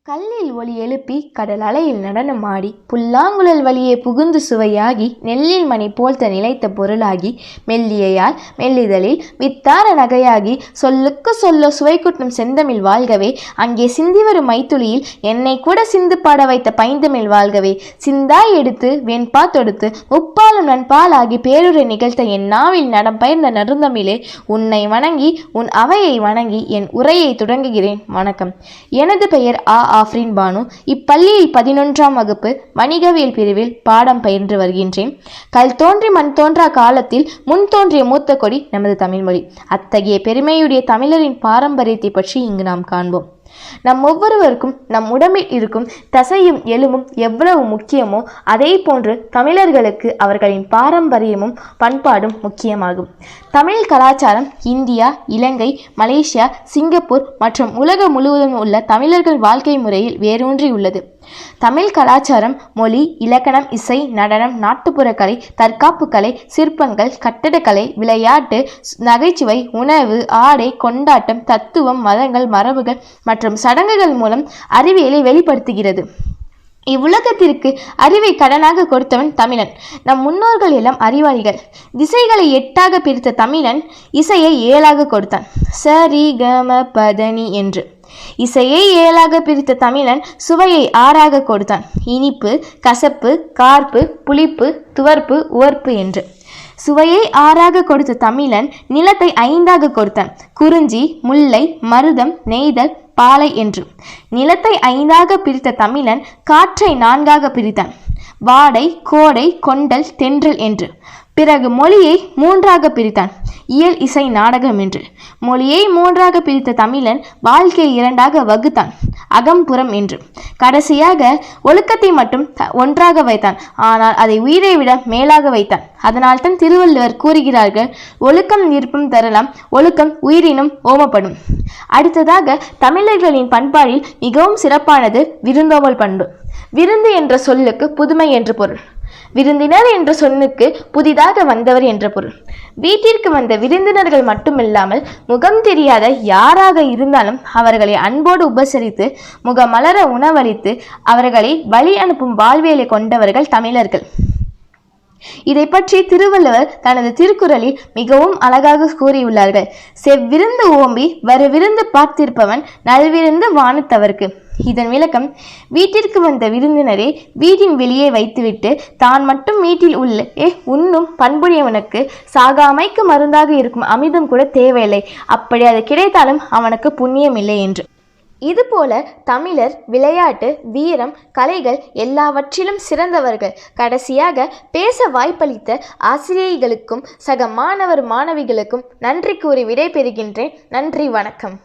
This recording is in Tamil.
கல்லில் ஒலி எழுப்பி கடல் அலையில் நடனமாடி புல்லாங்குழல் வழியே புகுந்து சுவையாகி நெல்லில் மணி போல்த்த நிலைத்த பொருளாகி மெல்லியால் மெல்லிதழில் வித்தார நகையாகி சொல்லுக்கு சொல்ல சுவைக்குட்டும் செந்தமிழ் வாழ்கவே அங்கே சிந்தி வரும் மைத்துளியில் என்னை கூட சிந்து பாட வைத்த பைந்தமிழ் வாழ்கவே சிந்தாய் எடுத்து வெண்பா தொடுத்து முப்பாலும் நண்பாலாகி பேருரை நிகழ்த்த என் நாவில் நடம் பயிர்ந்த நறுந்தமிழே உன்னை வணங்கி உன் அவையை வணங்கி என் உரையை தொடங்குகிறேன். வணக்கம். எனது பெயர் ஆஃப்ரின் பானு. இப்பள்ளியில் 11ஆம் வகுப்பு வணிகவியல் பிரிவில் பாடம் பயின்று வருகின்றேன். கல் தோன்றி மண் தோன்றா காலத்தில் முன் தோன்றிய மூத்த கொடி நமது தமிழ்மொழி. அத்தகைய பெருமையுடைய தமிழரின் பாரம்பரியத்தை பற்றி இங்கு நாம் காண்போம். நம் ஒவ்வொருவருக்கும் நம் உடம்பில் இருக்கும் தசையும் எலும்பும் எவ்வளவு முக்கியமோ அதே போன்று தமிழர்களுக்கு அவர்களின் பாரம்பரியமும் பண்பாடும் முக்கியமாகும். தமிழ் கலாச்சாரம் இந்தியா, இலங்கை, மலேசியா, சிங்கப்பூர் மற்றும் உலகம் முழுவதும் உள்ள தமிழர்கள் வாழ்க்கை முறையில் வேரூன்றி உள்ளது. தமிழ் கலாச்சாரம் மொழி, இலக்கணம், இசை, நடனம், நாட்டுப்புற கலை, தற்காப்பு கலை, சிற்பங்கள், கட்டடக்கலை, விளையாட்டு, நகைச்சுவை, உணவு, ஆடை, கொண்டாட்டம், தத்துவம், மதங்கள், மரபுகள் மற்றும் சடங்குகள் மூலம் அறிவியலை வெளிப்படுத்துகிறது. இவ்வுலகத்திற்கு அறிவை கடனாக கொடுத்தவன் தமிழன். நம் முன்னோர்கள் எல்லாம் அறிவாளிகள். திசைகளை 8ஆக பிரித்த தமிழன் இசையை 7ஆக கொடுத்தான். சரி கம பதனி என்று. இசையை 7ஆக பிரித்த தமிழன் சுவையை 6ஆக கொடுத்தான். இனிப்பு, கசப்பு, கார்ப்பு, புளிப்பு, துவர்ப்பு, உவர்ப்பு என்று. சுவையை 6ஆக கொடுத்த தமிழன் நிலத்தை 5ஆக கொடுத்தான். குறிஞ்சி, முல்லை, மருதம், நெய்தல், பாலை என்று. நிலத்தை 5ஆக பிரித்த தமிழன் காற்றை 4ஆக பிரித்தான். வாடை, கோடை, கொண்டல், தென்றல் என்று. பிறகு மொழியை 3ஆக பிரித்தான். இயல், இசை, நாடகம் என்று. மொழியை 3ஆக பிரித்த தமிழன் வாழ்க்கையை 2ஆக வகுத்தான். அகம்புறம் என்று. கடைசியாக ஒழுக்கத்தை மட்டும் ஒன்றாக வைத்தான். ஆனால் அதை உயிரை விட மேலாக வைத்தான். அதனால் தான் திருவள்ளுவர் கூறுகிறார்கள், ஒழுக்கம் விருப்பம் தரலாம், ஒழுக்கம் உயிரினும் ஓமப்படும். அடுத்ததாக தமிழர்களின் பண்பாடில் மிகவும் சிறப்பானது விருந்தோம்பல் பண்பு. விருந்து என்ற சொல்லுக்கு புதுமை என்று பொருள். விருந்தினர் என்ற சொல்லுக்கு புதிதாக வந்தவர் என்ற பொருள். வீட்டிற்கு வந்த விருந்தினர்கள் மட்டுமில்லாமல் முகம் தெரியாத யாராக இருந்தாலும் அவர்களை அன்போடு உபசரித்து முகமலர உணவளித்து அவர்களை வழி அனுப்பும் வாழ்வியலை கொண்டவர்கள் தமிழர்கள். இதை பற்றி திருவள்ளுவர் தனது திருக்குறளில் மிகவும் அழகாக கூறியுள்ளார்கள். செவ்விருந்து ஓம்பி வரு விருந்து பார்த்திருப்பவன் நல்விருந்து வானத்தவர்க்கு. இதன் விளக்கம், வீட்டிற்கு வந்த விருந்தினரை வீட்டின் வெளியே வைத்துவிட்டு தான் மட்டும் வீட்டில் உள்ள உண்ணும் பண்புடையவனுக்கு சாகாமைக்கு மருந்தாக இருக்கும் அமிர்தம் கூட தேவையில்லை, அப்படி அது கிடைத்தாலும் அவனுக்கு புண்ணியம் இல்லை என்று. இதுபோல தமிழர் விளையாட்டு, வீரம், கலைகள் எல்லாவற்றிலும் சிறந்தவர்கள். கடைசியாக பேச வாய்ப்பளித்த ஆசிரியர்களுக்கும் சக மாணவர் மாணவிகளுக்கும் நன்றி கூறி விடை பெறுகின்றேன். நன்றி, வணக்கம்.